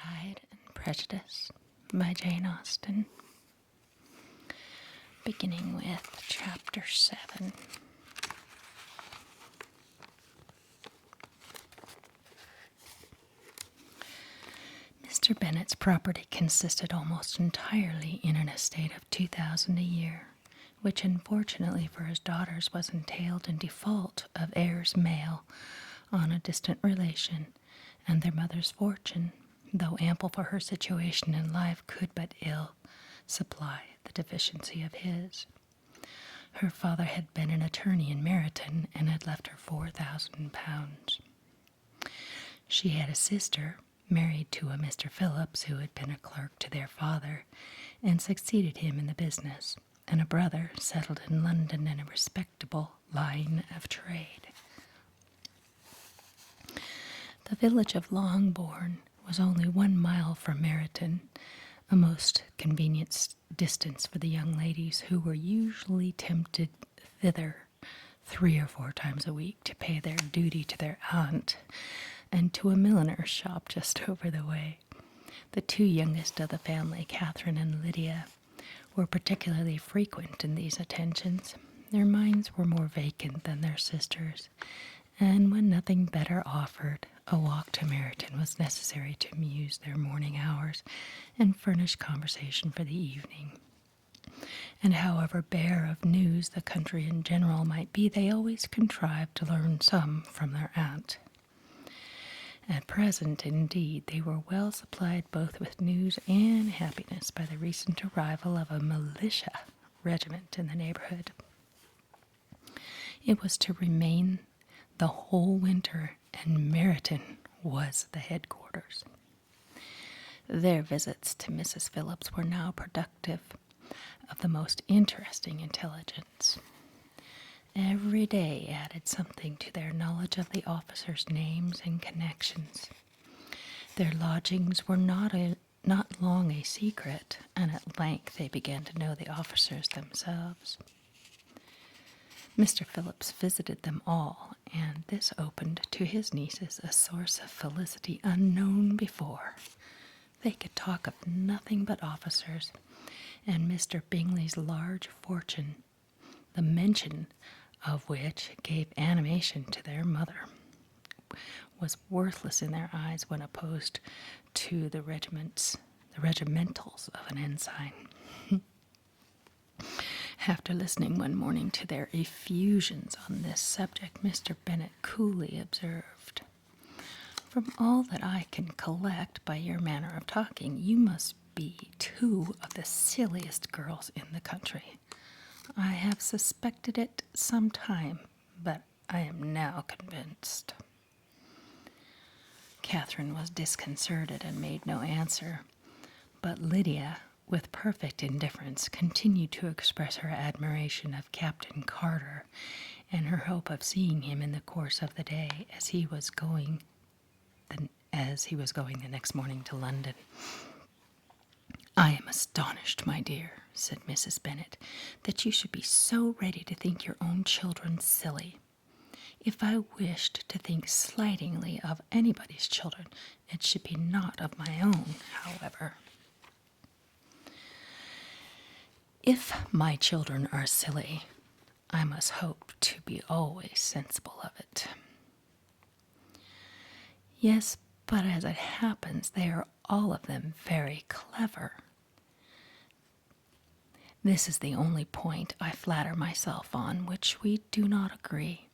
Pride and Prejudice by Jane Austen, beginning with Chapter 7. Mr. Bennet's property consisted almost entirely in an estate of 2,000 a year, which unfortunately for his daughters was entailed in default of heirs male on a distant relation, and their mother's fortune, though ample for her situation in life, could but ill supply the deficiency of his. Her father had been an attorney in Meryton and had left her £4,000. She had a sister, married to a Mr. Phillips, who had been a clerk to their father, and succeeded him in the business, and a brother settled in London in a respectable line of trade. The village of Longbourn was only 1 mile from Meryton, a most convenient distance for the young ladies who were usually tempted thither 3 or 4 times a week to pay their duty to their aunt and to a milliner's shop just over the way. The 2 youngest of the family, Catherine and Lydia, were particularly frequent in these attentions. Their minds were more vacant than their sisters', and when nothing better offered, a walk to Meryton was necessary to amuse their morning hours and furnish conversation for the evening. And however bare of news the country in general might be, they always contrived to learn some from their aunt. At present, indeed, they were well supplied both with news and happiness by the recent arrival of a militia regiment in the neighborhood. It was to remain the whole winter, and Meryton was the headquarters. Their visits to Mrs. Phillips were now productive of the most interesting intelligence. Every day added something to their knowledge of the officers' names and connections. Their lodgings were not long a secret, and at length they began to know the officers themselves. Mr. Phillips visited them all, and this opened to his nieces a source of felicity unknown before. They could talk of nothing but officers, and Mr. Bingley's large fortune, the mention of which gave animation to their mother, was worthless in their eyes when opposed to the regimentals of an ensign. After listening one morning to their effusions on this subject, Mr. Bennet coolly observed, "From all that I can collect by your manner of talking, you must be 2 of the silliest girls in the country. I have suspected it some time, but I am now convinced." Catherine was disconcerted and made no answer, but Lydia, with perfect indifference, continued to express her admiration of Captain Carter and her hope of seeing him in the course of the day, as he was going the next morning to London. "I am astonished, my dear," said Mrs. Bennet, "that you should be so ready to think your own children silly. If I wished to think slightingly of anybody's children, it should be not of my own, however. If my children are silly, I must hope to be always sensible of it." "Yes, but as it happens, they are all of them very clever. This is the only point, I flatter myself, on which we do not agree.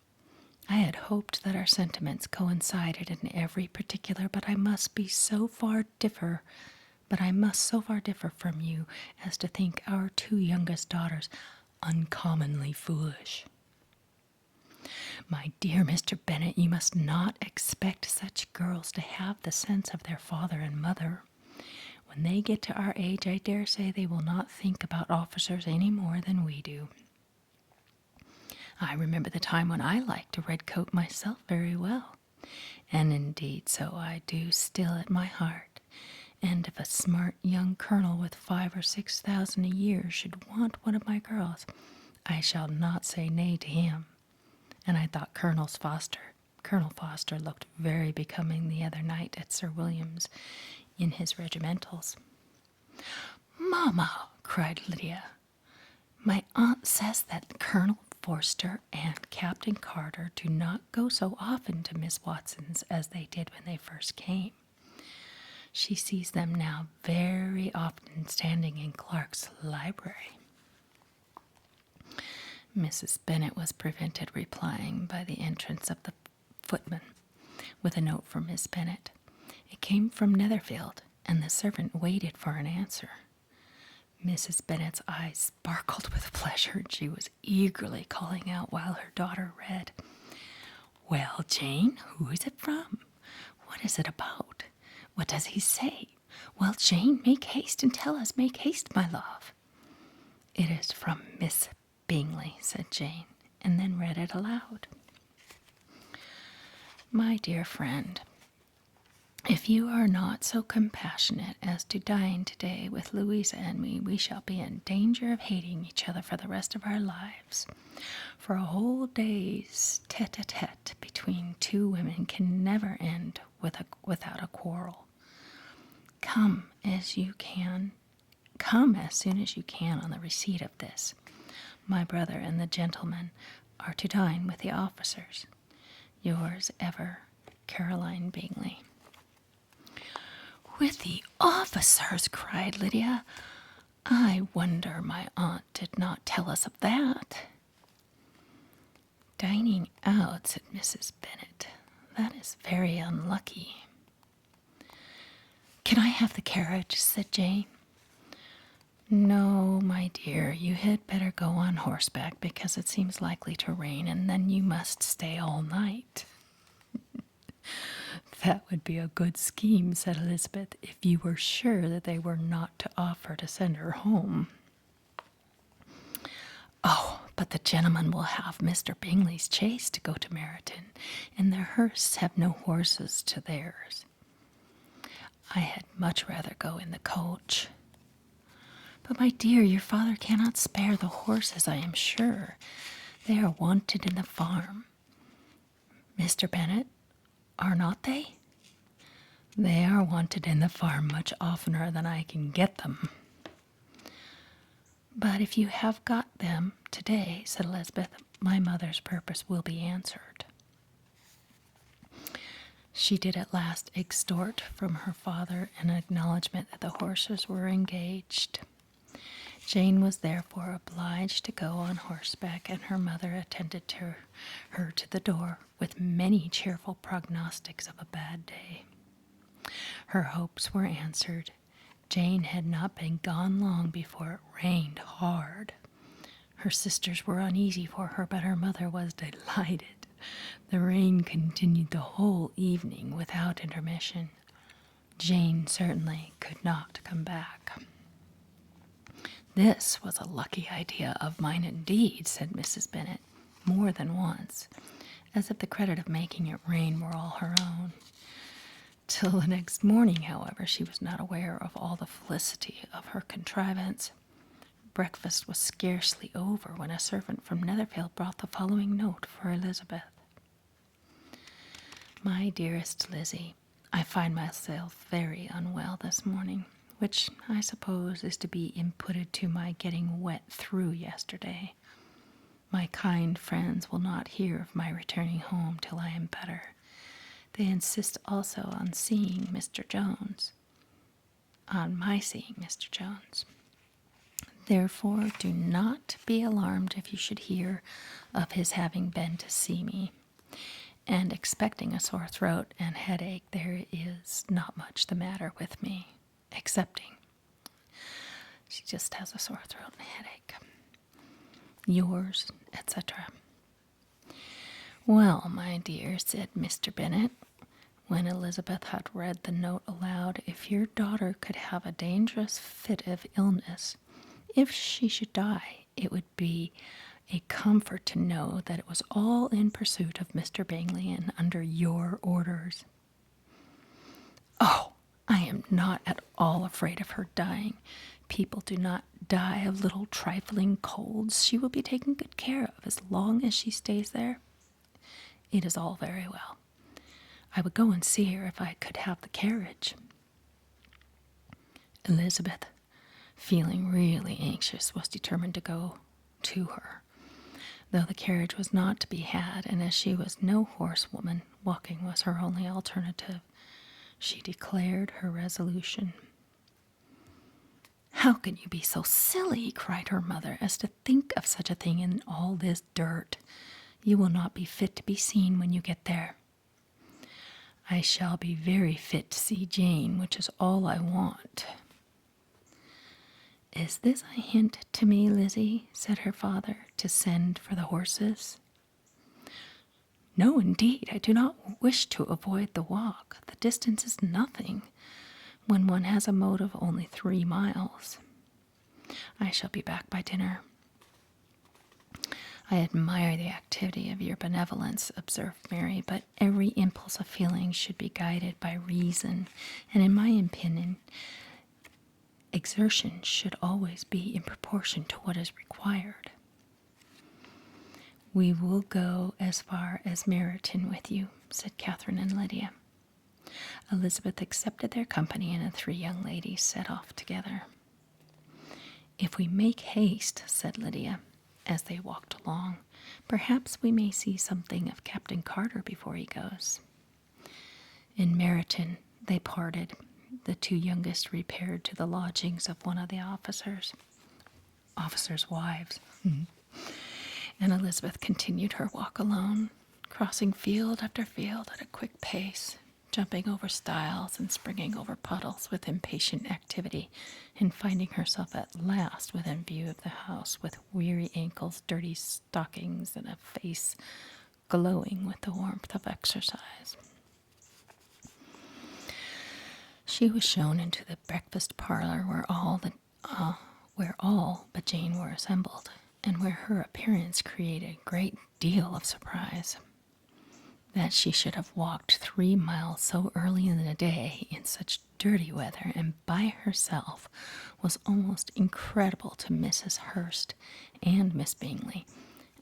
I had hoped that our sentiments coincided in every particular, but I must so far differ from you as to think our 2 youngest daughters uncommonly foolish." "My dear Mr. Bennet, you must not expect such girls to have the sense of their father and mother. When they get to our age, I dare say they will not think about officers any more than we do. I remember the time when I liked a red coat myself very well, and indeed so I do still at my heart, and if a smart young colonel with 5,000 or 6,000 a year should want one of my girls, I shall not say nay to him. And I thought Colonel Foster looked very becoming the other night at Sir William's, in his regimentals. "Mamma," cried Lydia, "my aunt says that Colonel Forster and Captain Carter do not go so often to Miss Watson's as they did when they first came. She sees them now very often standing in Clark's library." Mrs. Bennet was prevented replying by the entrance of the footman with a note from Miss Bennet. It came from Netherfield, and the servant waited for an answer. Mrs. Bennet's eyes sparkled with pleasure, and she was eagerly calling out while her daughter read. "Well, Jane, who is it from? What is it about? What does he say? Well, Jane, make haste and tell us. Make haste, my love." "It is from Miss Bingley," said Jane, and then read it aloud. "My dear friend, if you are not so compassionate as to dine today with Louisa and me, we shall be in danger of hating each other for the rest of our lives. For a whole day's tete-a-tete between two women can never end without a quarrel. Come as soon as you can on the receipt of this. My brother and the gentlemen are to dine with the officers. Yours ever, Caroline Bingley." "With the officers!" cried Lydia. "I wonder my aunt did not tell us of that." "Dining out," said Mrs. Bennet. "That is very unlucky." "Can I have the carriage?" said Jane. "No, my dear, you had better go on horseback because it seems likely to rain, and then you must stay all night." "That would be a good scheme," said Elizabeth, "if you were sure that they were not to offer to send her home." "Oh, but the gentlemen will have Mr. Bingley's chaise to go to Meryton, and the Hursts have no horses to theirs. I had much rather go in the coach." "But, my dear, your father cannot spare the horses, I am sure. They are wanted in the farm." "Mr. Bennet, are not they?" "They are wanted in the farm much oftener than I can get them." "But if you have got them today," said Elizabeth, "my mother's purpose will be answered." She did at last extort from her father an acknowledgment that the horses were engaged. Jane was therefore obliged to go on horseback, and her mother attended her to the door with many cheerful prognostics of a bad day. Her hopes were answered. Jane had not been gone long before it rained hard. Her sisters were uneasy for her, but her mother was delighted. The rain continued the whole evening without intermission. Jane certainly could not come back. "This was a lucky idea of mine indeed," said Mrs. Bennet more than once, as if the credit of making it rain were all her own. Till the next morning, however, she was not aware of all the felicity of her contrivance. Breakfast was scarcely over when a servant from Netherfield brought the following note for Elizabeth. "My dearest Lizzie, I find myself very unwell this morning, which I suppose is to be imputed to my getting wet through yesterday. My kind friends will not hear of my returning home till I am better. They insist also on seeing Mr. Jones, on my seeing Mr. Jones. Therefore, do not be alarmed if you should hear of his having been to see me. And expecting a sore throat and headache, there is not much the matter with me, excepting she just has a sore throat and headache. Yours, etc." "Well, my dear," said Mr. Bennet, when Elizabeth had read the note aloud, "if your daughter could have a dangerous fit of illness, if she should die, it would be a comfort to know that it was all in pursuit of Mr. Bingley and under your orders." "Oh, I am not at all afraid of her dying. People do not die of little trifling colds. She will be taken good care of as long as she stays there. It is all very well. I would go and see her if I could have the carriage." Elizabeth, feeling really anxious, was determined to go to her, though the carriage was not to be had, and as she was no horsewoman, walking was her only alternative. She declared her resolution. "How can you be so silly," cried her mother, "as to think of such a thing in all this dirt? You will not be fit to be seen when you get there." "I shall be very fit to see Jane, which is all I want." "Is this a hint to me, Lizzie," said her father, "to send for the horses?" "No, indeed, I do not wish to avoid the walk. The distance is nothing when one has a motor of only 3 miles. I shall be back by dinner." "I admire the activity of your benevolence," observed Mary, "but every impulse of feeling should be guided by reason, and in my opinion, exertion should always be in proportion to what is required." "We will go as far as Meryton with you," said Catherine and Lydia. Elizabeth accepted their company, and the 3 young ladies set off together. "If we make haste," said Lydia, as they walked along, "perhaps we may see something of Captain Carter before he goes." In Meryton they parted. The 2 youngest repaired to the lodgings of one of the officers' wives, and Elizabeth continued her walk alone, crossing field after field at a quick pace, jumping over stiles and springing over puddles with impatient activity, and finding herself at last within view of the house, with weary ankles, dirty stockings, and a face glowing with the warmth of exercise. She was shown into the breakfast parlor, where all but Jane were assembled, and where her appearance created a great deal of surprise. That she should have walked 3 miles so early in the day in such dirty weather and by herself was almost incredible to Mrs. Hurst and Miss Bingley,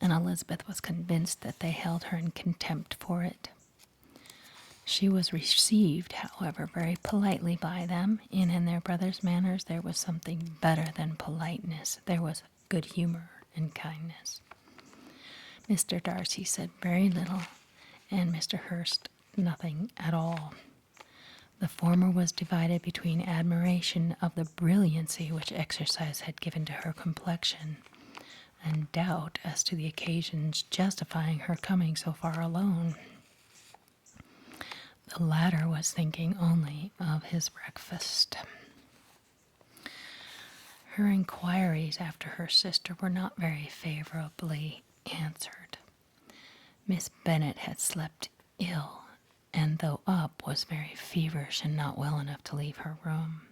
and Elizabeth was convinced that they held her in contempt for it. She was received, however, very politely by them, and in their brother's manners there was something better than politeness. There was good humor and kindness. Mr. Darcy said very little, and Mr. Hurst nothing at all. The former was divided between admiration of the brilliancy which exercise had given to her complexion, and doubt as to the occasions justifying her coming so far alone. The latter was thinking only of his breakfast. Her inquiries after her sister were not very favorably answered. Miss Bennet had slept ill, and though up, was very feverish and not well enough to leave her room.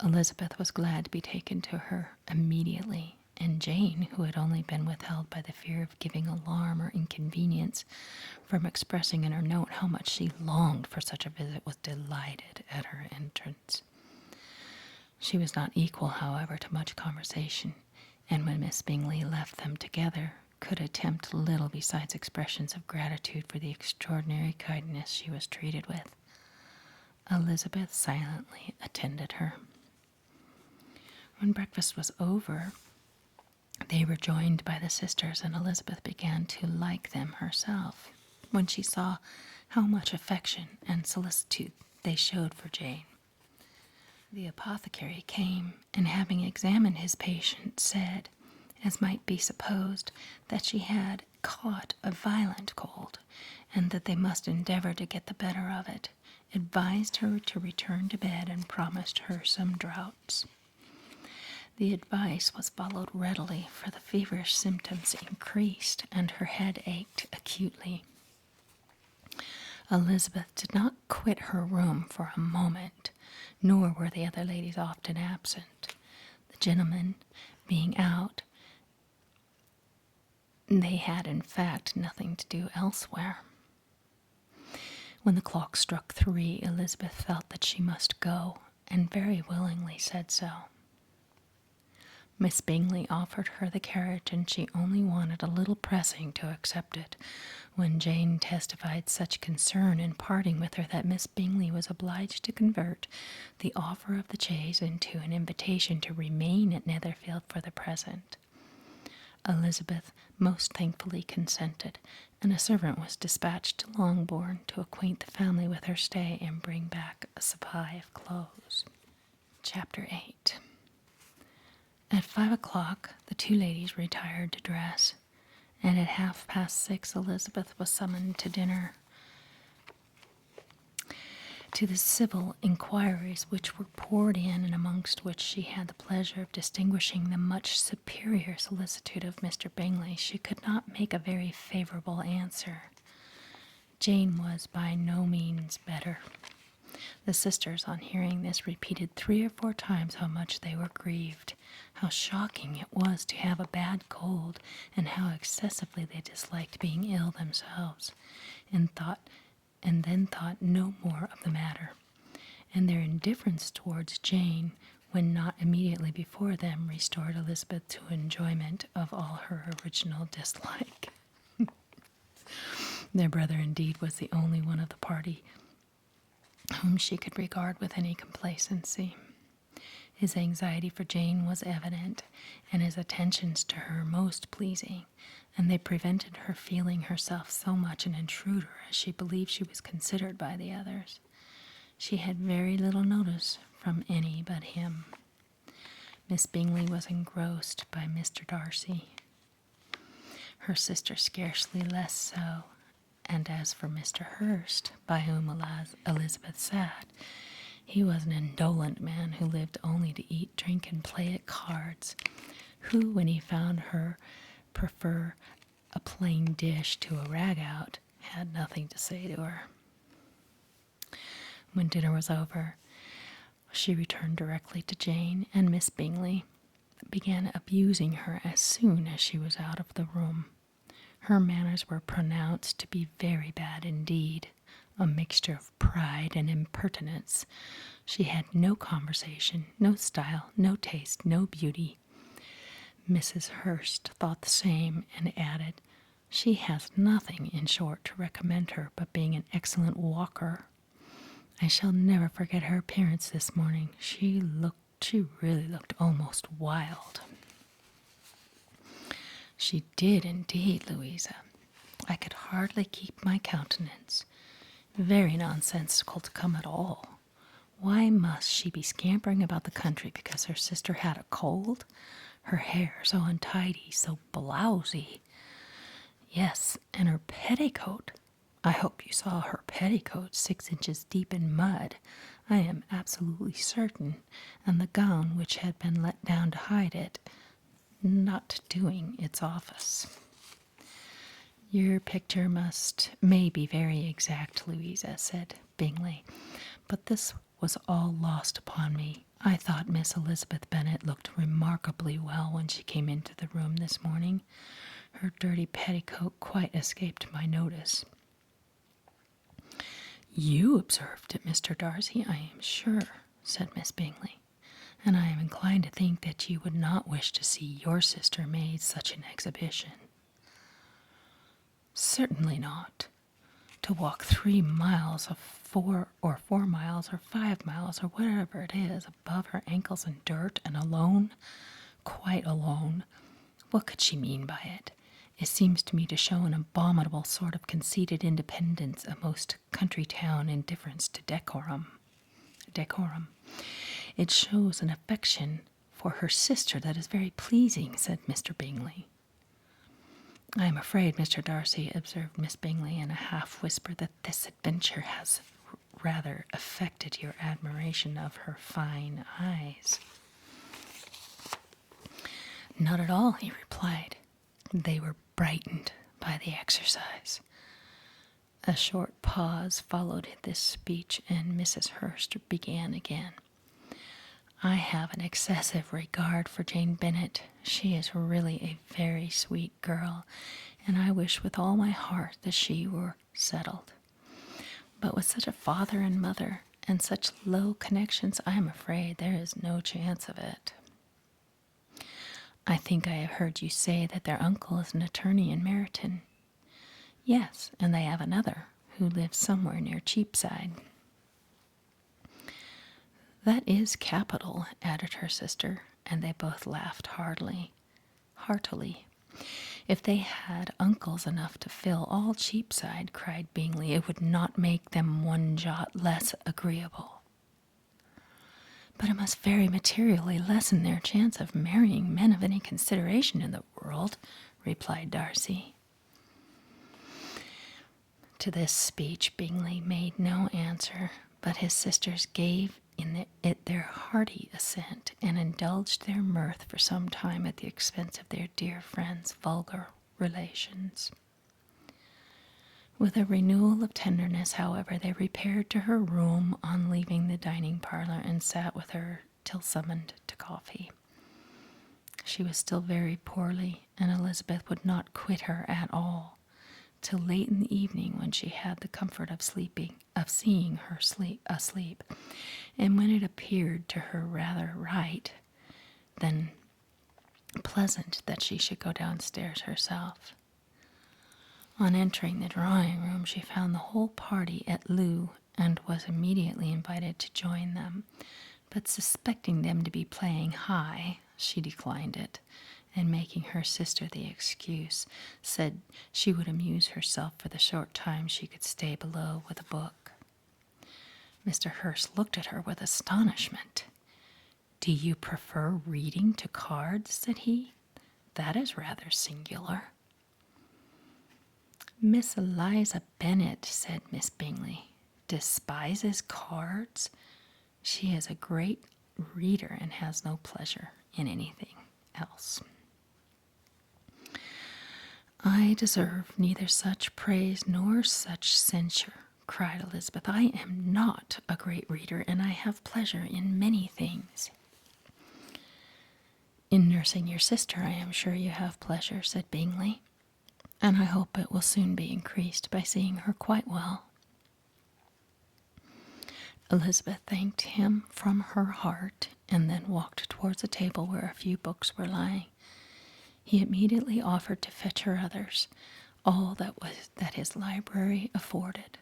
Elizabeth was glad to be taken to her immediately, and Jane, who had only been withheld by the fear of giving alarm or inconvenience from expressing in her note how much she longed for such a visit, was delighted at her entrance. She was not equal, however, to much conversation, and when Miss Bingley left them together, could attempt little besides expressions of gratitude for the extraordinary kindness she was treated with. Elizabeth silently attended her. When breakfast was over, they were joined by the sisters, and Elizabeth began to like them herself, when she saw how much affection and solicitude they showed for Jane. The apothecary came, and having examined his patient, said, as might be supposed, that she had caught a violent cold, and that they must endeavor to get the better of it, advised her to return to bed, and promised her some draughts. The advice was followed readily, for the feverish symptoms increased, and her head ached acutely. Elizabeth did not quit her room for a moment, nor were the other ladies often absent. The gentlemen being out, they had in fact nothing to do elsewhere. When the clock struck 3, Elizabeth felt that she must go, and very willingly said so. Miss Bingley offered her the carriage, and she only wanted a little pressing to accept it, when Jane testified such concern in parting with her that Miss Bingley was obliged to convert the offer of the chaise into an invitation to remain at Netherfield for the present. Elizabeth most thankfully consented, and a servant was dispatched to Longbourn to acquaint the family with her stay and bring back a supply of clothes. Chapter 8. At 5 o'clock the two ladies retired to dress, and at 6:30 Elizabeth was summoned to dinner. To the civil inquiries which were poured in, and amongst which she had the pleasure of distinguishing the much superior solicitude of Mr. Bingley, she could not make a very favourable answer. Jane was by no means better. The sisters, on hearing this, repeated 3 or 4 times how much they were grieved, how shocking it was to have a bad cold, and how excessively they disliked being ill themselves, and then thought no more of the matter. And their indifference towards Jane, when not immediately before them, restored Elizabeth to enjoyment of all her original dislike. Their brother, indeed, was the only one of the party whom she could regard with any complacency. His anxiety for Jane was evident, and his attentions to her most pleasing, and they prevented her feeling herself so much an intruder as she believed she was considered by the others. She had very little notice from any but him. Miss Bingley was engrossed by Mr. Darcy, her sister scarcely less so, and as for Mr. Hurst, by whom Elizabeth sat, he was an indolent man who lived only to eat, drink, and play at cards, who, when he found her prefer a plain dish to a rag-out, had nothing to say to her. When dinner was over, she returned directly to Jane, and Miss Bingley began abusing her as soon as she was out of the room. Her manners were pronounced to be very bad indeed, a mixture of pride and impertinence. She had no conversation, no style, no taste, no beauty. Mrs. Hurst thought the same, and added, "She has nothing, in short, to recommend her but being an excellent walker. I shall never forget her appearance this morning. She really looked almost wild." "She did indeed, Louisa. I could hardly keep my countenance. Very nonsensical to come at all. Why must she be scampering about the country because her sister had a cold? Her hair so untidy, so blousy. Yes, and her petticoat. I hope you saw her petticoat 6 inches deep in mud, I am absolutely certain, and the gown which had been let down to hide it, not doing its office." "Your picture may be very exact, Louisa," said Bingley, "but this was all lost upon me. I thought Miss Elizabeth Bennet looked remarkably well when she came into the room this morning. Her dirty petticoat quite escaped my notice." "You observed it, Mr. Darcy, I am sure," said Miss Bingley, "and I am inclined to think that you would not wish to see your sister made such an exhibition." "Certainly not. To walk 3 miles or 4 miles or 5 miles or whatever it is above her ankles in dirt, and alone, quite alone. What could she mean by it? It seems to me to show an abominable sort of conceited independence, a most country town indifference to decorum. It shows an affection for her sister that is very pleasing," said Mr. Bingley. "I am afraid, Mr. Darcy," observed Miss Bingley in a half-whisper, "that this adventure has rather affected your admiration of her fine eyes." "Not at all," he replied. "They were brightened by the exercise." A short pause followed this speech, and Mrs. Hurst began again. "I have an excessive regard for Jane Bennet. She is really a very sweet girl, and I wish with all my heart that she were settled. But with such a father and mother, and such low connections, I am afraid there is no chance of it." I think I have heard you say that their uncle is an attorney in Meryton. Yes, and they have another, who lives somewhere near Cheapside. That is capital, added her sister, and they both laughed heartily. If they had uncles enough to fill all Cheapside, cried Bingley, it would not make them one jot less agreeable. But it must very materially lessen their chance of marrying men of any consideration in the world, replied Darcy. To this speech Bingley made no answer, but his sisters gave it their hearty assent, and indulged their mirth for some time at the expense of their dear friend's vulgar relations. With a renewal of tenderness, however, they repaired to her room on leaving the dining parlour, and sat with her till summoned to coffee. She was still very poorly, and Elizabeth would not quit her at all, till late in the evening, when she had the comfort of seeing her asleep, and when it appeared to her rather right than pleasant that she should go downstairs herself. On entering the drawing-room, she found the whole party at loo, and was immediately invited to join them, but suspecting them to be playing high, she declined it, and making her sister the excuse, said she would amuse herself for the short time she could stay below with a book. Mr. Hurst looked at her with astonishment. "Do you prefer reading to cards?" said he. "That is rather singular." "Miss Eliza Bennet," said Miss Bingley, "despises cards. She is a great reader and has no pleasure in anything else." "I deserve neither such praise nor such censure," cried Elizabeth. "I am not a great reader, and I have pleasure in many things." "In nursing your sister, I am sure you have pleasure," said Bingley, "and I hope it will soon be increased by seeing her quite well." Elizabeth thanked him from her heart, and then walked towards a table where a few books were lying. He immediately offered to fetch her others, all that his library afforded.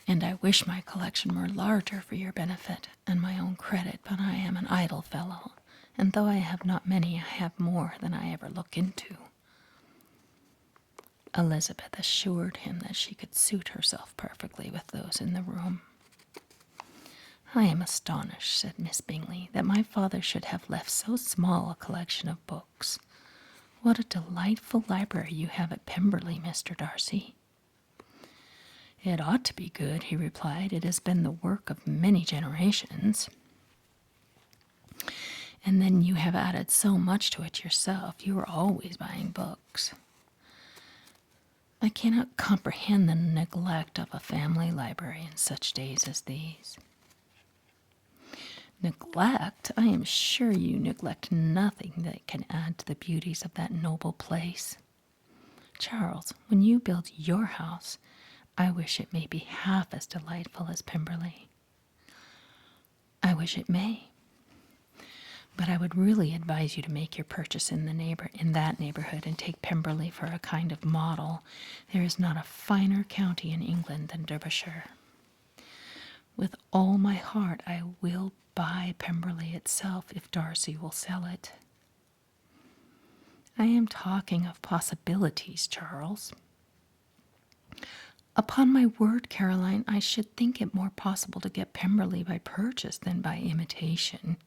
"And I wish my collection were larger for your benefit and my own credit, but I am an idle fellow, and though I have not many, I have more than I ever look into." Elizabeth assured him that she could suit herself perfectly with those in the room. "I am astonished," said Miss Bingley, "that my father should have left so small a collection of books. What a delightful library you have at Pemberley, Mr. Darcy." "It ought to be good," he replied. "It has been the work of many generations." "And then you have added so much to it yourself. You are always buying books." "I cannot comprehend the neglect of a family library in such days as these." "Neglect? I am sure you neglect nothing that can add to the beauties of that noble place. Charles, when you build your house, I wish it may be half as delightful as Pemberley." "I wish it may. But I would really advise you to make your purchase in that neighborhood, and take Pemberley for a kind of model. There is not a finer county in England than Derbyshire." "With all my heart I will buy Pemberley itself if Darcy will sell it." "I am talking of possibilities, Charles." "Upon my word, Caroline, I should think it more possible to get Pemberley by purchase than by imitation."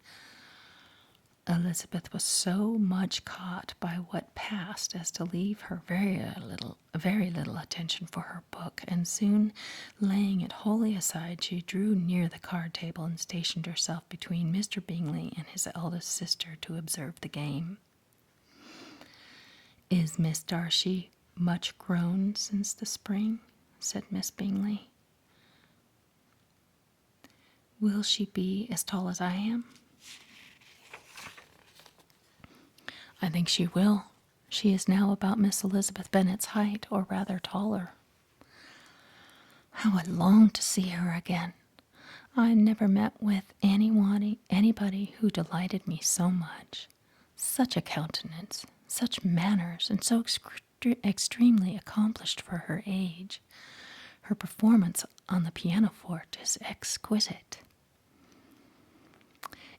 Elizabeth was so much caught by what passed as to leave her very little attention for her book, and soon laying it wholly aside, she drew near the card table and stationed herself between Mr. Bingley and his eldest sister to observe the game. "Is Miss Darcy much grown since the spring?" said Miss Bingley. "Will she be as tall as I am?" "I think she will. She is now about Miss Elizabeth Bennet's height, or rather taller." "How I long to see her again! I never met with anybody who delighted me so much. Such a countenance, such manners, and so extremely accomplished for her age. Her performance on the pianoforte is exquisite.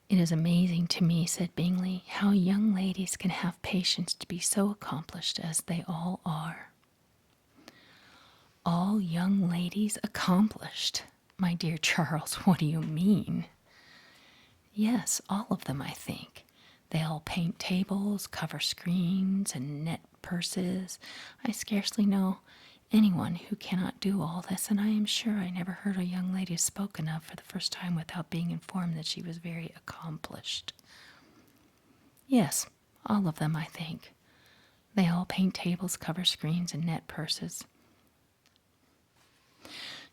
It is amazing to me, said Bingley, how young ladies can have patience to be so accomplished as they all are. All young ladies accomplished? My dear Charles, what do you mean? Yes, all of them, I think. They all paint tables, cover screens, and knit purses. I scarcely know anyone who cannot do all this, and I am sure I never heard a young lady spoken of for the first time without being informed that she was very accomplished. Yes, all of them, I think. They all paint tables, cover screens, and knit purses.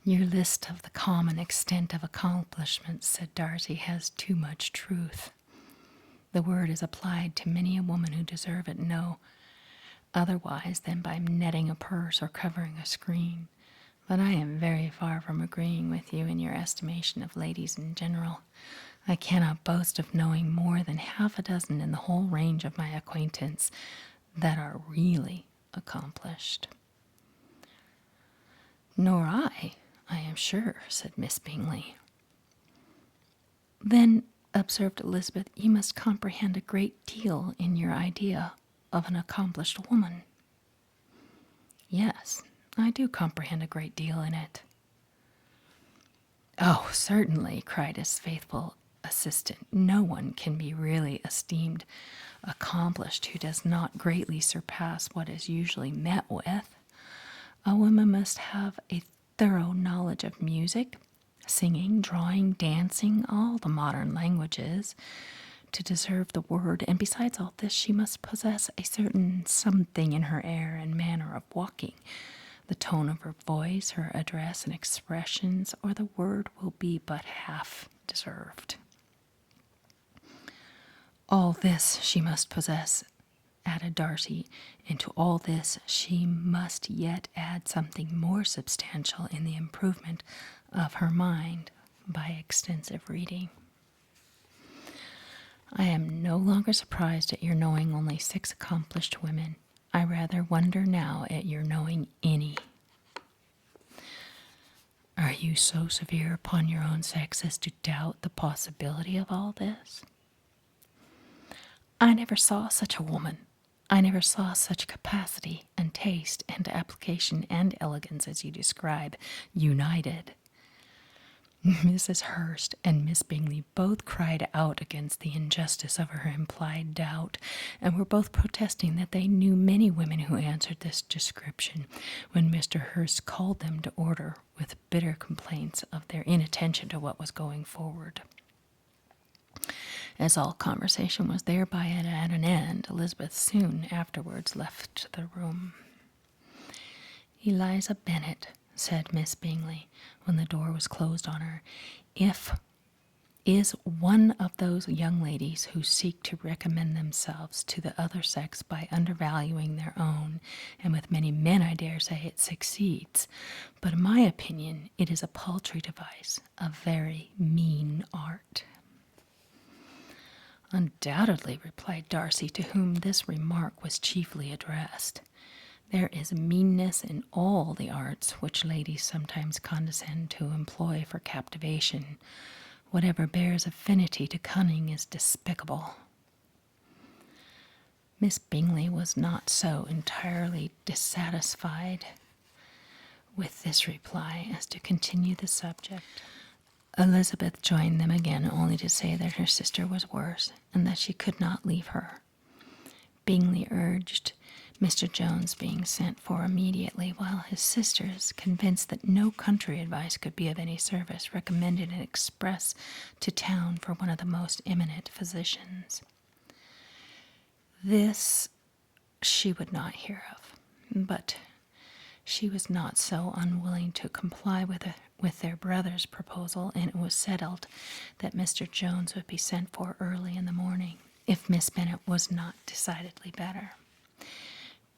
Your list of the common extent of accomplishments, said Darcy, has too much truth. The word is applied to many a woman who deserve it no otherwise than by netting a purse or covering a screen. But I am very far from agreeing with you in your estimation of ladies in general. I cannot boast of knowing more than half a dozen in the whole range of my acquaintance that are really accomplished. Nor I am sure, said Miss Bingley. Then, observed Elizabeth, you must comprehend a great deal in your idea of an accomplished woman. Yes, I do comprehend a great deal in it. Oh, certainly, cried his faithful assistant. No one can be really esteemed accomplished who does not greatly surpass what is usually met with. A woman must have a thorough knowledge of music, singing, drawing, dancing, all the modern languages, to deserve the word, and besides all this, she must possess a certain something in her air and manner of walking, the tone of her voice, her address and expressions, or the word will be but half deserved. All this she must possess, added Darcy, and to all this she must yet add something more substantial in the improvement of her mind by extensive reading. I am no longer surprised at your knowing only 6 accomplished women. I rather wonder now at your knowing any. Are you so severe upon your own sex as to doubt the possibility of all this? I never saw such a woman. I never saw such capacity and taste and application and elegance as you describe, united. Mrs. Hurst and Miss Bingley both cried out against the injustice of her implied doubt, and were both protesting that they knew many women who answered this description, when Mr. Hurst called them to order with bitter complaints of their inattention to what was going forward. As all conversation was thereby at an end, Elizabeth soon afterwards left the room. Eliza Bennet, said Miss Bingley, when the door was closed on her, is one of those young ladies who seek to recommend themselves to the other sex by undervaluing their own, and with many men, I dare say, it succeeds. But in my opinion, it is a paltry device, a very mean art. Undoubtedly, replied Darcy, to whom this remark was chiefly addressed. There is meanness in all the arts which ladies sometimes condescend to employ for captivation. Whatever bears affinity to cunning is despicable. Miss Bingley was not so entirely dissatisfied with this reply as to continue the subject. Elizabeth joined them again, only to say that her sister was worse, and that she could not leave her. Bingley urged Mr. Jones being sent for immediately, while his sisters, convinced that no country advice could be of any service, recommended an express to town for one of the most eminent physicians. This she would not hear of, but she was not so unwilling to comply with their brother's proposal, and it was settled that Mr. Jones would be sent for early in the morning, if Miss Bennet was not decidedly better.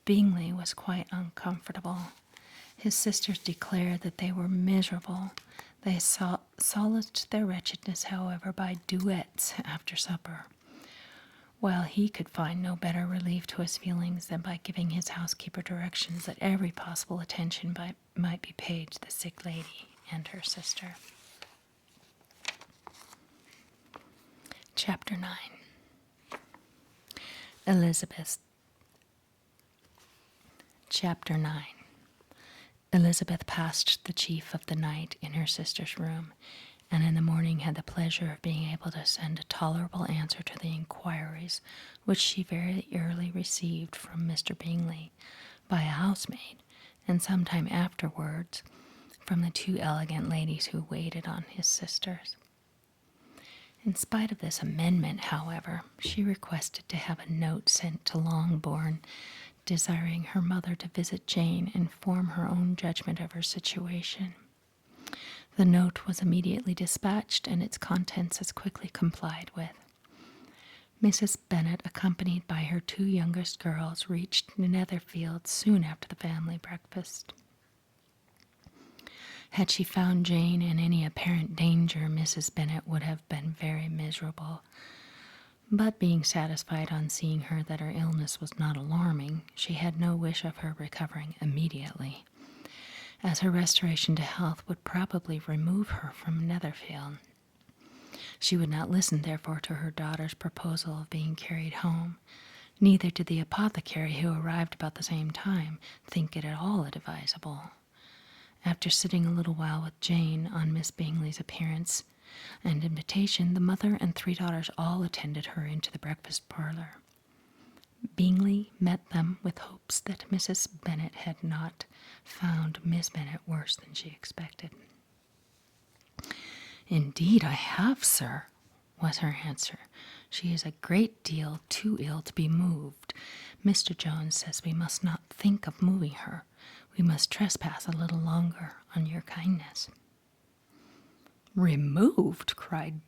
Bingley was quite uncomfortable. His sisters declared that they were miserable. They solaced their wretchedness, however, by duets after supper. while he could find no better relief to his feelings than by giving his housekeeper directions that every possible attention might be paid to the sick lady and her sister. Chapter 9. Elizabeth. Chapter 9. Elizabeth passed the chief of the night in her sister's room, and in the morning had the pleasure of being able to send a tolerable answer to the inquiries which she very early received from Mr. Bingley by a housemaid, and some time afterwards from the two elegant ladies who waited on his sisters. In spite of this amendment, however, she requested to have a note sent to Longbourn, desiring her mother to visit Jane and form her own judgment of her situation. The note was immediately dispatched, and its contents as quickly complied with. Mrs. Bennet, accompanied by her two youngest girls, reached Netherfield soon after the family breakfast. Had she found Jane in any apparent danger, Mrs. Bennet would have been very miserable. But being satisfied on seeing her that her illness was not alarming, she had no wish of her recovering immediately, as her restoration to health would probably remove her from Netherfield. She would not listen, therefore, to her daughter's proposal of being carried home. Neither did the apothecary, who arrived about the same time, think it at all advisable. After sitting a little while with Jane on Miss Bingley's appearance and invitation, the mother and three daughters all attended her into the breakfast parlor. Bingley met them with hopes that Mrs. Bennet had not found Miss Bennet worse than she expected. "Indeed I have, sir," was her answer. "She is a great deal too ill to be moved. Mr. Jones says we must not think of moving her. We must trespass a little longer on your kindness." "Removed!" cried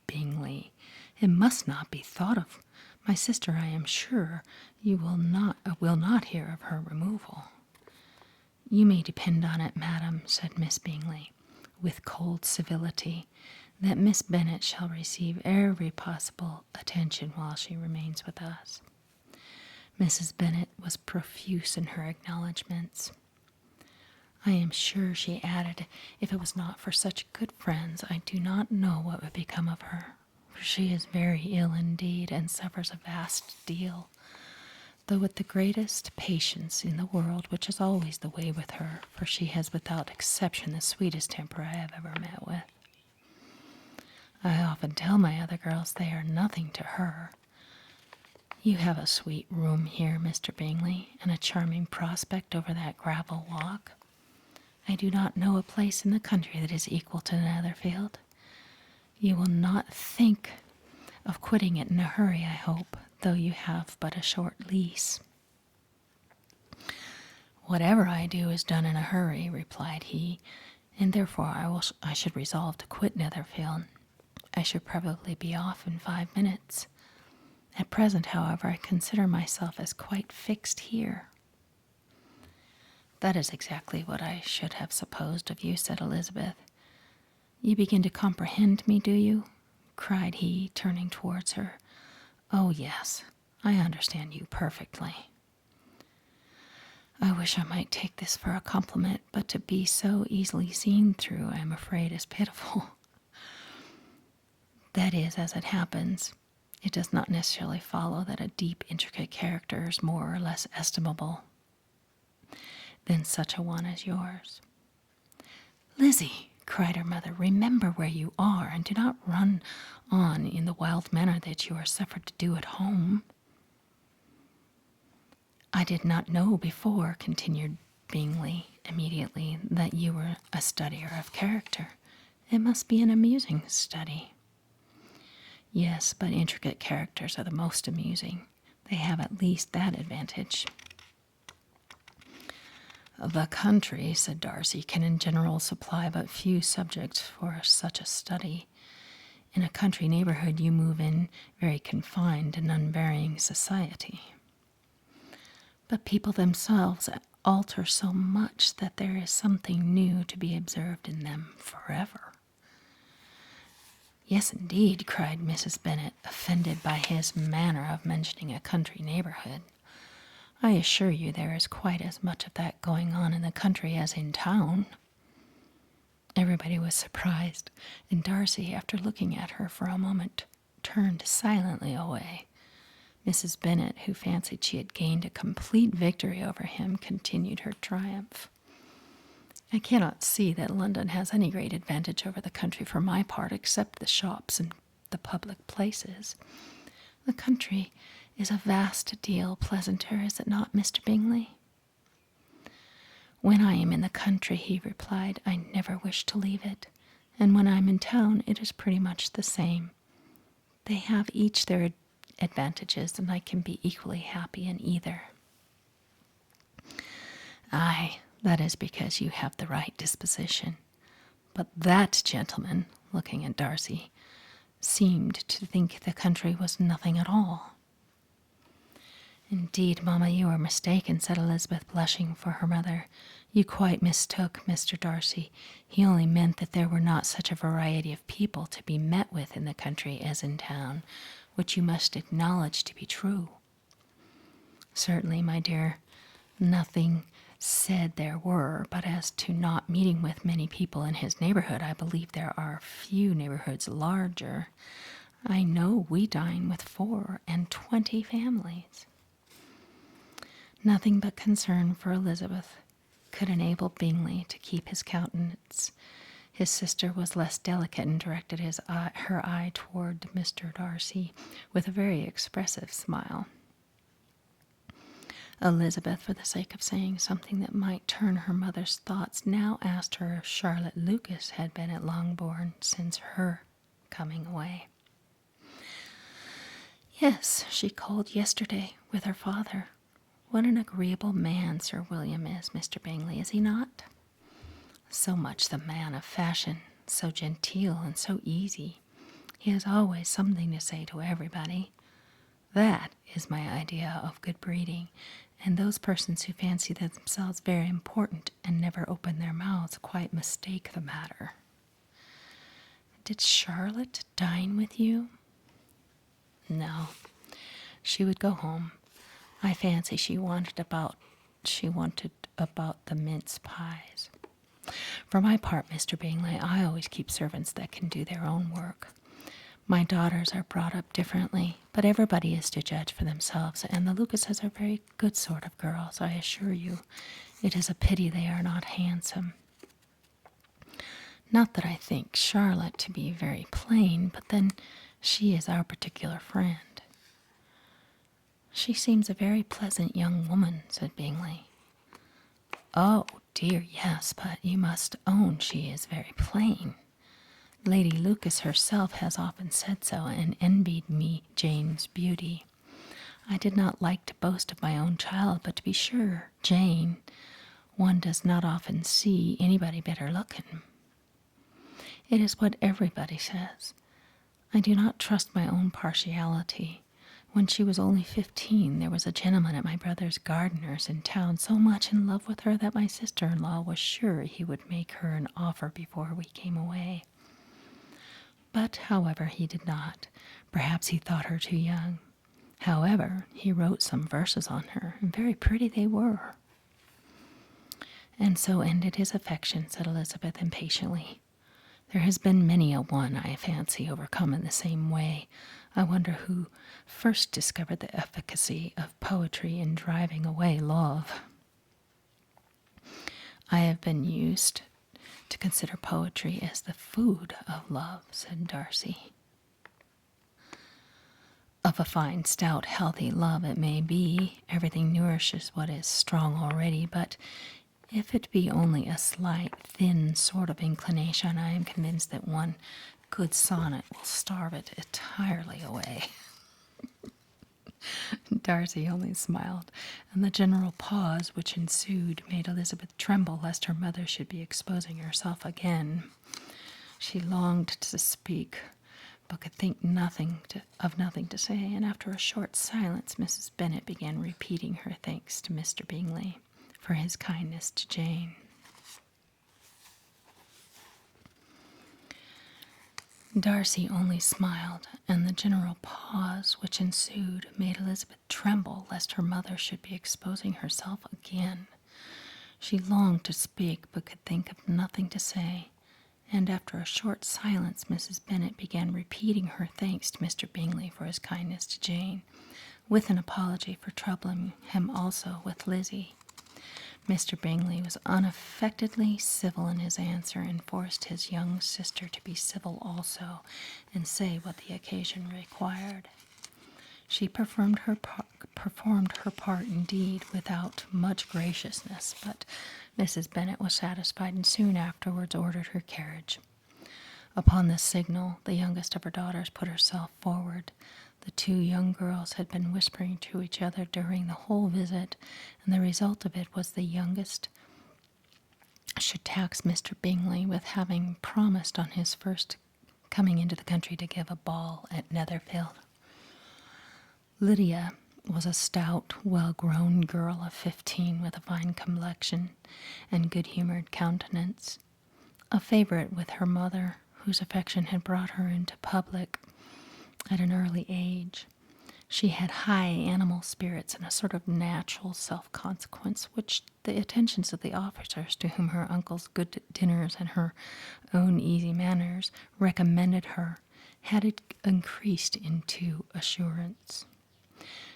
Bingley. "It must not be thought of. My sister, I am sure, you will not hear of her removal." "You may depend on it, madam," said Miss Bingley, with cold civility, "that Miss Bennet shall receive every possible attention while she remains with us." Mrs. Bennet was profuse in her acknowledgments. "I am sure," she added, "if it was not for such good friends, I do not know what would become of her, for she is very ill indeed, and suffers a vast deal, though with the greatest patience in the world, which is always the way with her, for she has without exception the sweetest temper I have ever met with. I often tell my other girls they are nothing to her. You have a sweet room here, Mr. Bingley, and a charming prospect over that gravel walk. I do not know a place in the country that is equal to Netherfield. You will not think of quitting it in a hurry, I hope, though you have but a short lease." "Whatever I do is done in a hurry," replied he, "and therefore I should resolve to quit Netherfield. I should probably be off in 5 minutes. At present, however, I consider myself as quite fixed here." "That is exactly what I should have supposed of you," said Elizabeth. "You begin to comprehend me, do you?" cried he, turning towards her. "Oh, yes, I understand you perfectly." "I wish I might take this for a compliment, but to be so easily seen through, I am afraid, is pitiful. That is, as it happens. It does not necessarily follow that a deep, intricate character is more or less estimable than such a one as yours." "Lizzie," cried her mother, "remember where you are, and do not run on in the wild manner that you are suffered to do at home." "I did not know before," continued Bingley immediately, "that you were a studier of character. It must be an amusing study." "Yes, but intricate characters are the most amusing. They have at least that advantage." "The country," said Darcy, "can in general supply but few subjects for such a study. In a country neighborhood you move in very confined and unvarying society. But people themselves alter so much that there is something new to be observed in them forever. "Yes, indeed," cried Mrs. Bennet, offended by his manner of mentioning a country neighborhood. "I assure you there is quite as much of that going on in the country as in town." Everybody was surprised, and Darcy, after looking at her for a moment, turned silently away. Mrs. Bennet, who fancied she had gained a complete victory over him, continued her triumph. "I cannot see that London has any great advantage over the country for my part, except the shops and the public places. The country is a vast deal pleasanter, is it not, Mr. Bingley?" "When I am in the country," he replied, "I never wish to leave it, and when I am in town it is pretty much the same. They have each their advantages, and I can be equally happy in either." "Aye, that is because you have the right disposition. But that gentleman," looking at Darcy, "seemed to think the country was nothing at all." "Indeed, mamma, you are mistaken," said Elizabeth, blushing for her mother. "You quite mistook Mr. Darcy. He only meant that there were not such a variety of people to be met with in the country as in town, which you must acknowledge to be true." "Certainly, my dear, nothing said there were, but as to not meeting with many people in his neighborhood, I believe there are few neighborhoods larger. I know we dine with 24 families." Nothing but concern for Elizabeth could enable Bingley to keep his countenance. His sister was less delicate and directed her eye toward Mr. Darcy with a very expressive smile. Elizabeth, for the sake of saying something that might turn her mother's thoughts, now asked her if Charlotte Lucas had been at Longbourn since her coming away. "Yes, she called yesterday with her father. What an agreeable man Sir William is, Mr. Bingley, is he not? So much the man of fashion, so genteel and so easy. He has always something to say to everybody. That is my idea of good breeding, and those persons who fancy themselves very important and never open their mouths quite mistake the matter." "Did Charlotte dine with you?" "No. She would go home. I fancy she wanted about the mince pies. For my part, Mr. Bingley, I always keep servants that can do their own work. My daughters are brought up differently, but everybody is to judge for themselves, and the Lucases are very good sort of girls, I assure you. It is a pity they are not handsome. Not that I think Charlotte to be very plain, but then she is our particular friend." "She seems a very pleasant young woman," said Bingley. "Oh, dear, yes, but you must own she is very plain. Lady Lucas herself has often said so, and envied me Jane's beauty. I did not like to boast of my own child, but to be sure, Jane, one does not often see anybody better looking." "It is what everybody says. I do not trust my own partiality. When she was only 15, there was a gentleman at my brother's gardener's in town so much in love with her that my sister-in-law was sure he would make her an offer before we came away. But, however, he did not. Perhaps he thought her too young. However, he wrote some verses on her, and very pretty they were." "And so ended his affection," said Elizabeth impatiently. "There has been many a one, I fancy, overcome in the same way. I wonder who first discovered the efficacy of poetry in driving away love." "I have been used to consider poetry as the food of love," said Darcy. "Of a fine, stout, healthy love it may be. Everything nourishes what is strong already, but if it be only a slight, thin sort of inclination, I am convinced that one good sonnet will starve it entirely away." Darcy only smiled, and the general pause which ensued made Elizabeth tremble lest her mother should be exposing herself again. She longed to speak, but could think of nothing to say, and after a short silence Mrs. Bennet began repeating her thanks to Mr. Bingley for his kindness to Jane. Darcy only smiled, and the general pause which ensued made Elizabeth tremble lest her mother should be exposing herself again. She longed to speak, but could think of nothing to say, and after a short silence Mrs. Bennet began repeating her thanks to Mr. Bingley for his kindness to Jane, with an apology for troubling him also with Lizzie. Mr. Bingley was unaffectedly civil in his answer, and forced his young sister to be civil also, and say what the occasion required. She performed her part indeed without much graciousness, but Mrs. Bennet was satisfied, and soon afterwards ordered her carriage. Upon this signal, the youngest of her daughters put herself forward. The two young girls had been whispering to each other during the whole visit, and the result of it was the youngest should tax Mr. Bingley with having promised on his first coming into the country to give a ball at Netherfield. Lydia was a stout, well-grown girl of 15 with a fine complexion and good-humored countenance, a favorite with her mother, whose affection had brought her into public at an early age. She had high animal spirits and a sort of natural self-consequence, which the attentions of the officers, to whom her uncle's good dinners and her own easy manners recommended her, had increased into assurance.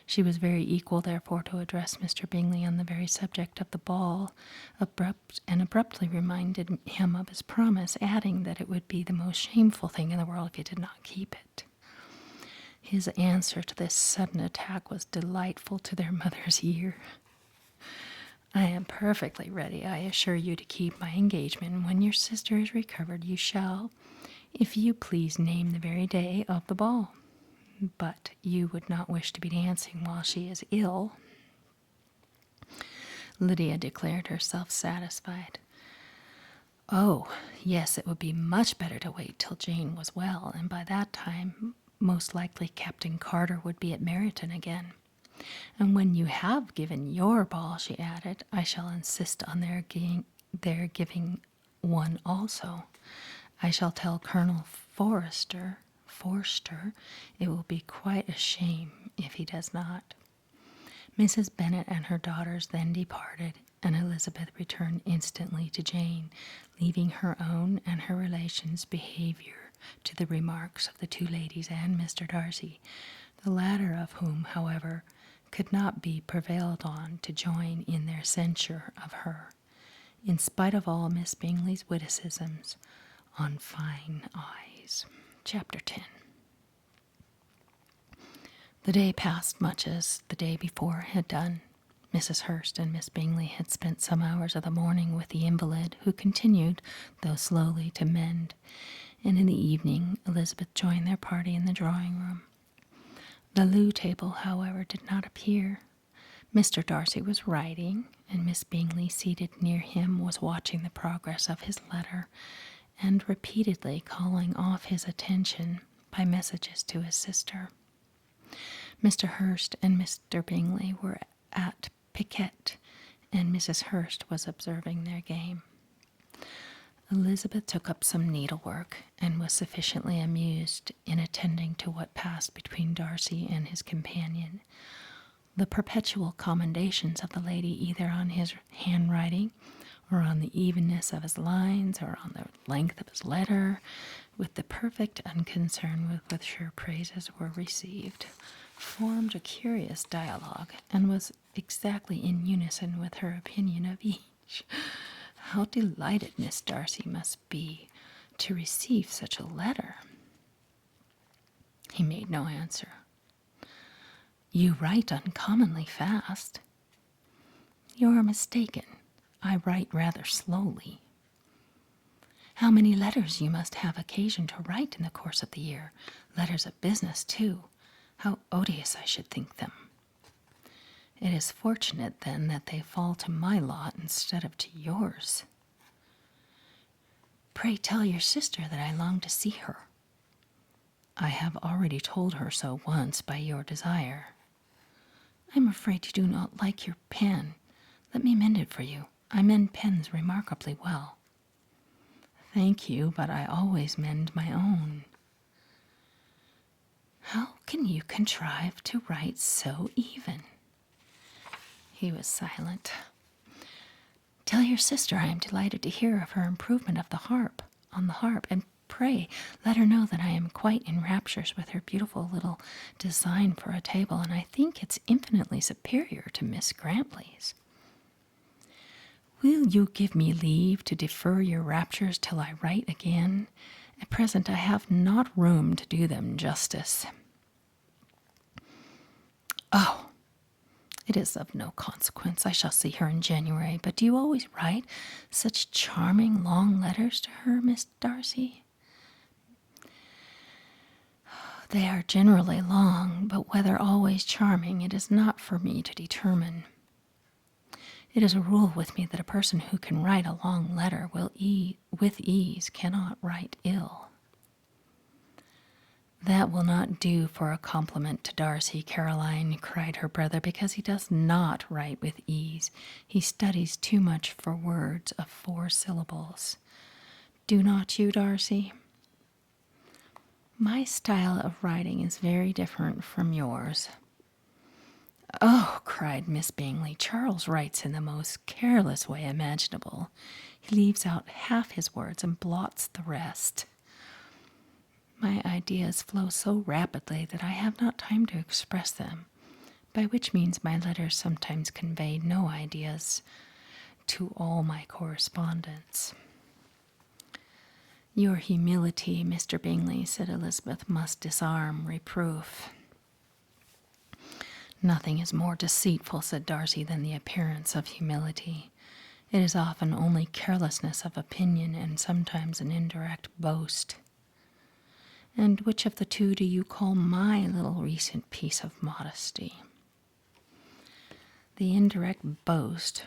She was very equal, therefore, to address Mr. Bingley on the very subject of the ball, abruptly reminded him of his promise, adding that it would be the most shameful thing in the world if he did not keep it. His answer to this sudden attack was delightful to their mother's ear. "I am perfectly ready, I assure you, to keep my engagement, and when your sister is recovered, you shall, if you please, name the very day of the ball. But you would not wish to be dancing while she is ill." Lydia declared herself satisfied. "Oh, yes, it would be much better to wait till Jane was well, and by that time most likely Captain Carter would be at Meryton again. And when you have given your ball," she added, "I shall insist on their giving one also. I shall tell Colonel Forster it will be quite a shame if he does not." Mrs. Bennet and her daughters then departed, and Elizabeth returned instantly to Jane, leaving her own and her relations' behavior to the remarks of the two ladies and Mr. Darcy, the latter of whom, however, could not be prevailed on to join in their censure of her, in spite of all Miss Bingley's witticisms on fine eyes. Chapter 10. The day passed much as the day before had done. Mrs. Hurst and Miss Bingley had spent some hours of the morning with the invalid, who continued, though slowly, to mend, and in the evening Elizabeth joined their party in the drawing-room. The loo table, however, did not appear. Mr. Darcy was writing, and Miss Bingley, seated near him, was watching the progress of his letter, and repeatedly calling off his attention by messages to his sister. Mr. Hurst and Mr. Bingley were at piquet, and Mrs. Hurst was observing their game. Elizabeth took up some needlework, and was sufficiently amused in attending to what passed between Darcy and his companion. The perpetual commendations of the lady either on his handwriting, or on the evenness of his lines, or on the length of his letter, with the perfect unconcern with which her praises were received, formed a curious dialogue, and was exactly in unison with her opinion of each. How delighted Miss Darcy must be to receive such a letter! He made no answer. "You write uncommonly fast." "You are mistaken. I write rather slowly." "How many letters you must have occasion to write in the course of the year! Letters of business, too. How odious I should think them." "It is fortunate, then, that they fall to my lot instead of to yours." "Pray tell your sister that I long to see her." "I have already told her so once by your desire." "I am afraid you do not like your pen. Let me mend it for you. I mend pens remarkably well." "Thank you, but I always mend my own." How can you contrive to write so even? He was silent. Tell your sister I am delighted to hear of her improvement of the harp, and pray let her know that I am quite in raptures with her beautiful little design for a table, and I think it's infinitely superior to Miss Grantley's. Will you give me leave to defer your raptures till I write again? At present I have not room to do them justice. Oh, it is of no consequence. I shall see her in January. But do you always write such charming long letters to her, Miss Darcy? They are generally long, but whether always charming, it is not for me to determine. It is a rule with me that a person who can write a long letter with ease cannot write ill. That will not do for a compliment to Darcy, Caroline, cried her brother, because he does not write with ease. He studies too much for words of 4 syllables. Do not you, Darcy? My style of writing is very different from yours. Oh, cried Miss Bingley, Charles writes in the most careless way imaginable. He leaves out half his words and blots the rest. My ideas flow so rapidly that I have not time to express them, by which means my letters sometimes convey no ideas to all my correspondence. Your humility, Mr. Bingley, said Elizabeth, must disarm reproof. Nothing is more deceitful, said Darcy, than the appearance of humility. It is often only carelessness of opinion and sometimes an indirect boast. And which of the two do you call my little recent piece of modesty? The indirect boast,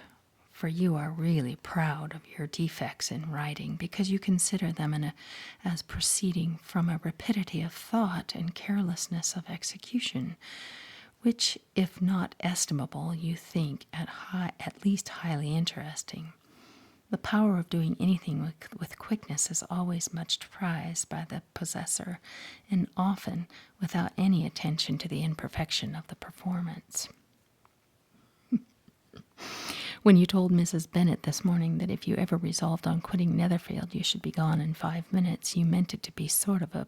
for you are really proud of your defects in writing, because you consider them as proceeding from a rapidity of thought and carelessness of execution, which, if not estimable, you think at least highly interesting. The power of doing anything with quickness is always much prized by the possessor, and often without any attention to the imperfection of the performance. When you told Mrs. Bennet this morning that if you ever resolved on quitting Netherfield you should be gone in 5 minutes, you meant it to be sort of a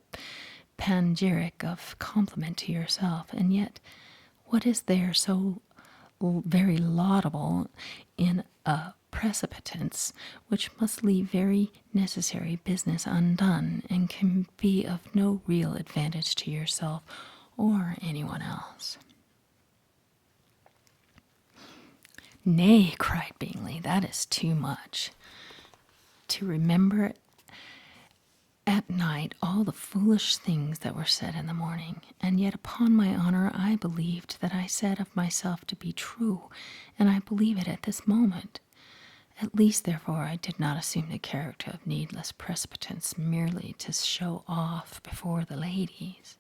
panegyric of compliment to yourself, and yet what is there so very laudable in a precipitance which must leave very necessary business undone, and can be of no real advantage to yourself or anyone else? Nay, cried Bingley, that is too much. To remember at night all the foolish things that were said in the morning, and yet upon my honor I believed that I said of myself to be true, and I believe it at this moment. At least, therefore, I did not assume the character of needless precipitance merely to show off before the ladies.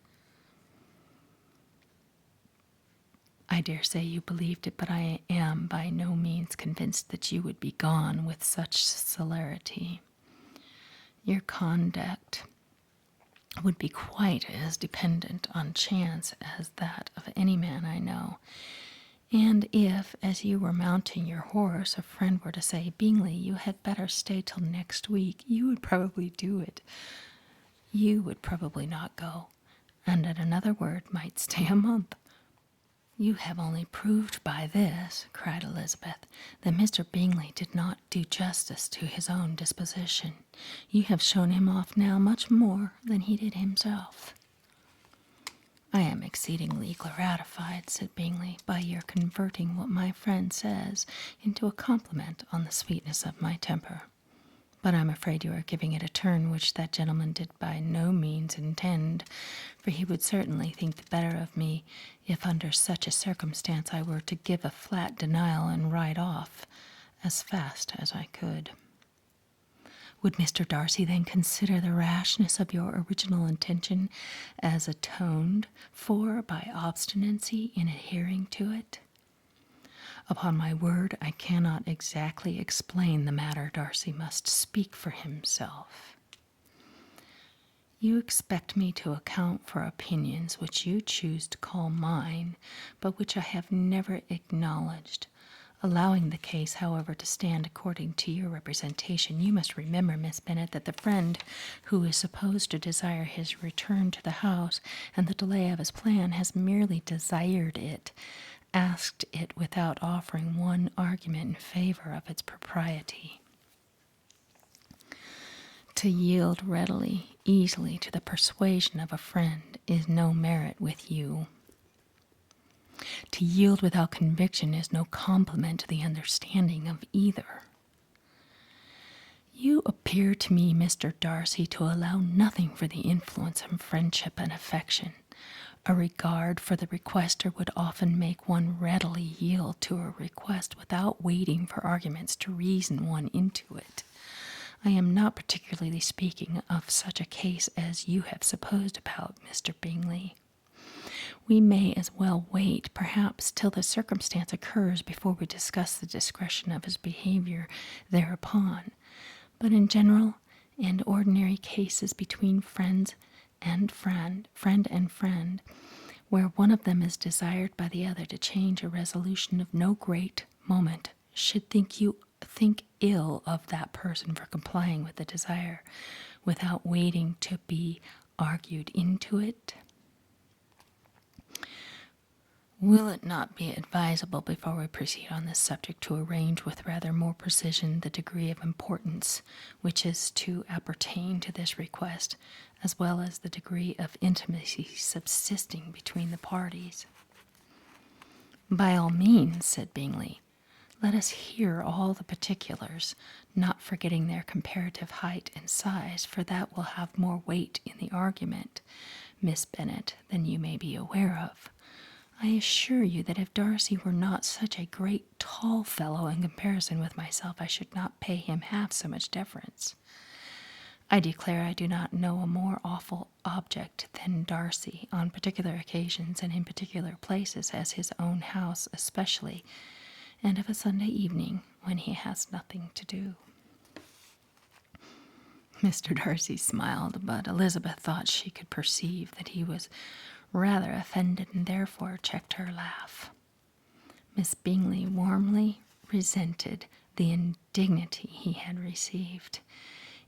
I dare say you believed it, but I am by no means convinced that you would be gone with such celerity. Your conduct would be quite as dependent on chance as that of any man I know. And if, as you were mounting your horse, a friend were to say, Bingley, you had better stay till next week, you would probably do it. You would probably not go, and at another word might stay a month. You have only proved by this, cried Elizabeth, that Mr. Bingley did not do justice to his own disposition. You have shown him off now much more than he did himself. I am exceedingly gratified, said Bingley, by your converting what my friend says into a compliment on the sweetness of my temper. But I'm afraid you are giving it a turn which that gentleman did by no means intend, for he would certainly think the better of me if under such a circumstance I were to give a flat denial and ride off as fast as I could. Would Mr. Darcy then consider the rashness of your original intention as atoned for by obstinacy in adhering to it? Upon my word, I cannot exactly explain the matter. Darcy must speak for himself. You expect me to account for opinions which you choose to call mine, but which I have never acknowledged. Allowing the case, however, to stand according to your representation, you must remember, Miss Bennet, that the friend who is supposed to desire his return to the house and the delay of his plan has merely desired it, asked it without offering one argument in favor of its propriety. To yield readily, easily to the persuasion of a friend is no merit with you. To yield without conviction is no compliment to the understanding of either. You appear to me, Mr. Darcy, to allow nothing for the influence of friendship and affection. A regard for the requester would often make one readily yield to a request without waiting for arguments to reason one into it. I am not particularly speaking of such a case as you have supposed about Mr. Bingley. We may as well wait, perhaps, till the circumstance occurs before we discuss the discretion of his behavior thereupon. But in general and ordinary cases between friend and friend, where one of them is desired by the other to change a resolution of no great moment, should think ill of that person for complying with the desire, without waiting to be argued into it? Will it not be advisable, before we proceed on this subject, to arrange with rather more precision the degree of importance which is to appertain to this request, as well as the degree of intimacy subsisting between the parties? By all means, said Bingley. Let us hear all the particulars, not forgetting their comparative height and size, for that will have more weight in the argument, Miss Bennet, than you may be aware of. I assure you that if Darcy were not such a great tall fellow in comparison with myself, I should not pay him half so much deference. I declare I do not know a more awful object than Darcy, on particular occasions and in particular places, as his own house especially, and of a Sunday evening when he has nothing to do. Mr. Darcy smiled, but Elizabeth thought she could perceive that he was rather offended, and therefore checked her laugh. Miss Bingley warmly resented the indignity he had received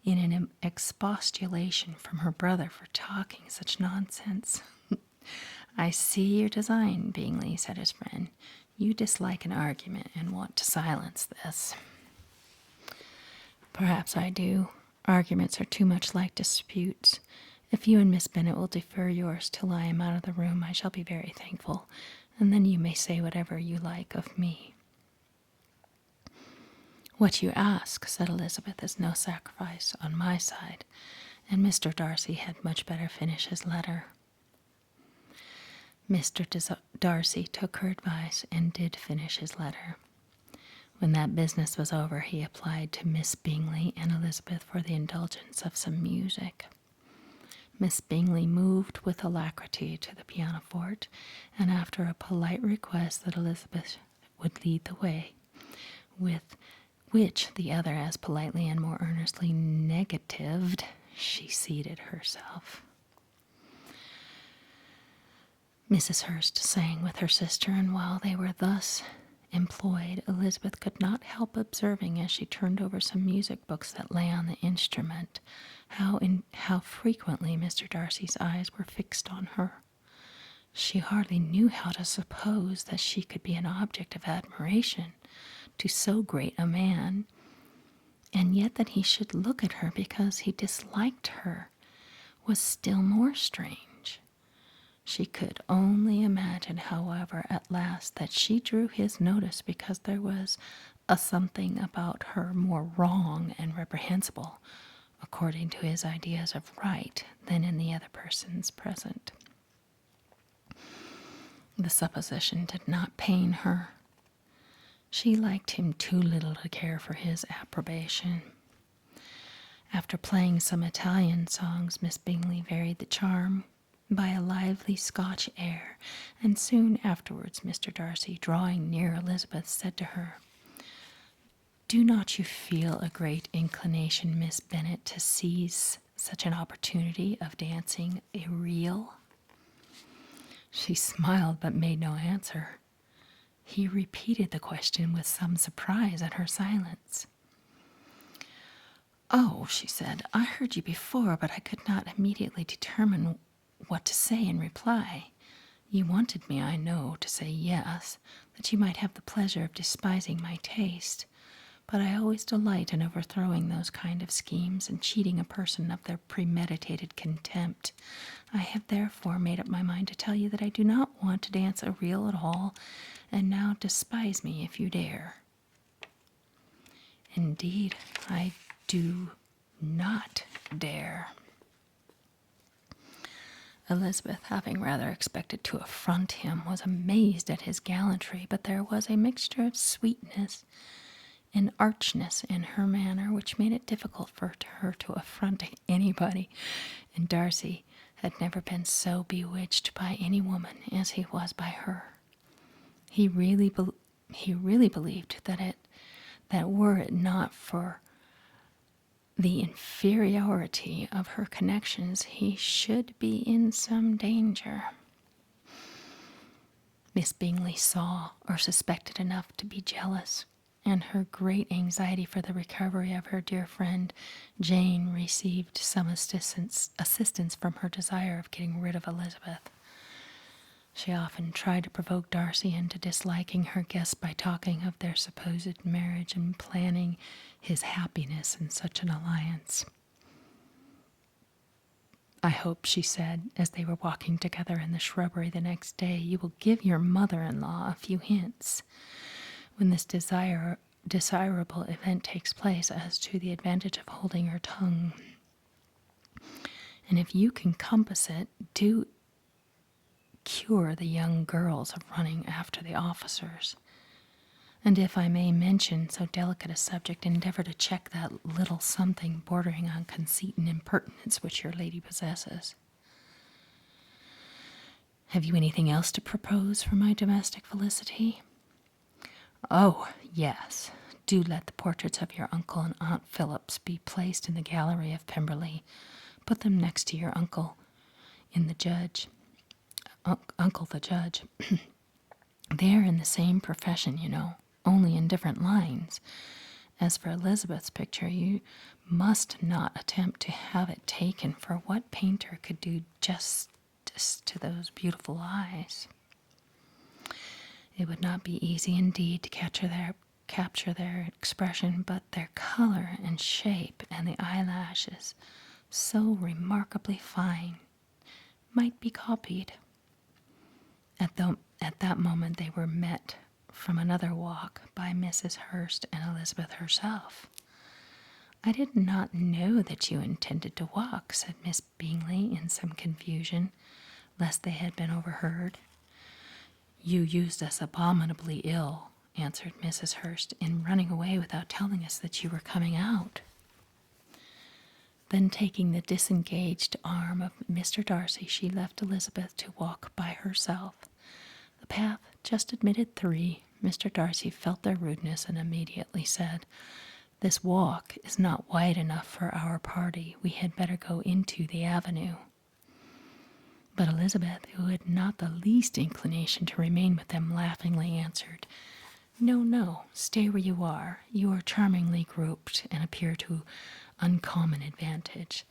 in an expostulation from her brother for talking such nonsense. I see your design, Bingley, said his friend. You dislike an argument and want to silence this. Perhaps I do. Arguments are too much like disputes. If you and Miss Bennet will defer yours till I am out of the room, I shall be very thankful, and then you may say whatever you like of me. What you ask, said Elizabeth, is no sacrifice on my side, and Mr. Darcy had much better finish his letter. Mr. Darcy took her advice and did finish his letter. When that business was over, he applied to Miss Bingley and Elizabeth for the indulgence of some music. Miss Bingley moved with alacrity to the pianoforte, and after a polite request that Elizabeth would lead the way, with which the other as politely and more earnestly negatived, she seated herself. Mrs. Hurst sang with her sister, and while they were thus employed, Elizabeth could not help observing, as she turned over some music books that lay on the instrument, how frequently Mr. Darcy's eyes were fixed on her. She hardly knew how to suppose that she could be an object of admiration to so great a man, and yet that he should look at her because he disliked her was still more strange. She could only imagine, however, at last that she drew his notice because there was a something about her more wrong and reprehensible, according to his ideas of right, than in the other persons present. The supposition did not pain her. She liked him too little to care for his approbation. After playing some Italian songs, Miss Bingley varied the charm by a lively Scotch air, and soon afterwards Mr. Darcy, drawing near Elizabeth, said to her, "Do not you feel a great inclination, Miss Bennet, to seize such an opportunity of dancing a reel? She smiled but made no answer. He repeated the question with some surprise at her silence. "Oh," she said, "I heard you before, but I could not immediately determine what to say in reply. You wanted me, I know, to say yes, that you might have the pleasure of despising my taste. But I always delight in overthrowing those kind of schemes and cheating a person of their premeditated contempt. I have therefore made up my mind to tell you that I do not want to dance a reel at all, and now despise me if you dare." "Indeed, I do not dare." Elizabeth, having rather expected to affront him, was amazed at his gallantry, but there was a mixture of sweetness and archness in her manner which made it difficult for her to affront anybody, and Darcy had never been so bewitched by any woman as he was by her. He really believed that were it not for the inferiority of her connections, he should be in some danger. Miss Bingley saw or suspected enough to be jealous, and her great anxiety for the recovery of her dear friend Jane received some assistance from her desire of getting rid of Elizabeth. She often tried to provoke Darcy into disliking her guest by talking of their supposed marriage and planning his happiness in such an alliance. "I hope," she said, as they were walking together in the shrubbery the next day, "you will give your mother-in-law a few hints, when this desirable event takes place, as to the advantage of holding your tongue. And if you can compass it, do cure the young girls of running after the officers. And if I may mention so delicate a subject, endeavor to check that little something bordering on conceit and impertinence which your lady possesses. Have you anything else to propose for my domestic felicity?" "Oh, yes. Do let the portraits of your uncle and Aunt Phillips be placed in the gallery of Pemberley. Put them next to your uncle the judge. They are in the same profession, you know, only in different lines. As for Elizabeth's picture, you must not attempt to have it taken, for what painter could do justice to those beautiful eyes? It would not be easy indeed to capture their expression, but their color and shape and the eyelashes, so remarkably fine, might be copied." At that moment they were met from another walk by Mrs. Hurst and Elizabeth herself. "I did not know that you intended to walk," said Miss Bingley in some confusion, lest they had been overheard. "You used us abominably ill," answered Mrs. Hurst, "in running away without telling us that you were coming out." Then, taking the disengaged arm of Mr. Darcy, she left Elizabeth to walk by herself. The path just admitted 3. Mr. Darcy felt their rudeness and immediately said, "This walk is not wide enough for our party. We had better go into the avenue." But Elizabeth, who had not the least inclination to remain with them, laughingly answered, No, stay where you are. You are charmingly grouped and appear to uncommon advantage.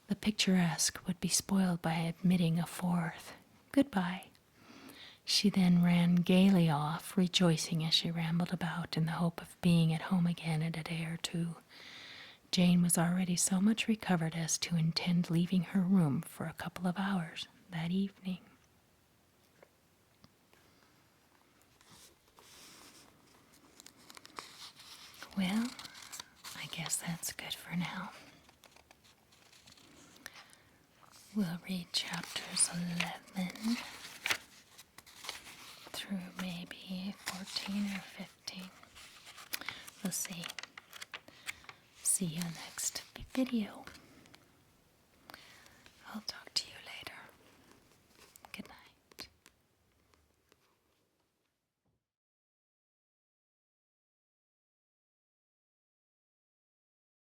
The picturesque would be spoiled by admitting a 4th. Goodbye." She then ran gaily off, rejoicing as she rambled about in the hope of being at home again in a day or 2. Jane was already so much recovered as to intend leaving her room for a couple of hours that evening. Well, I guess that's good for now. We'll read chapters 11 through maybe 14 or 15. We'll see. See you next video.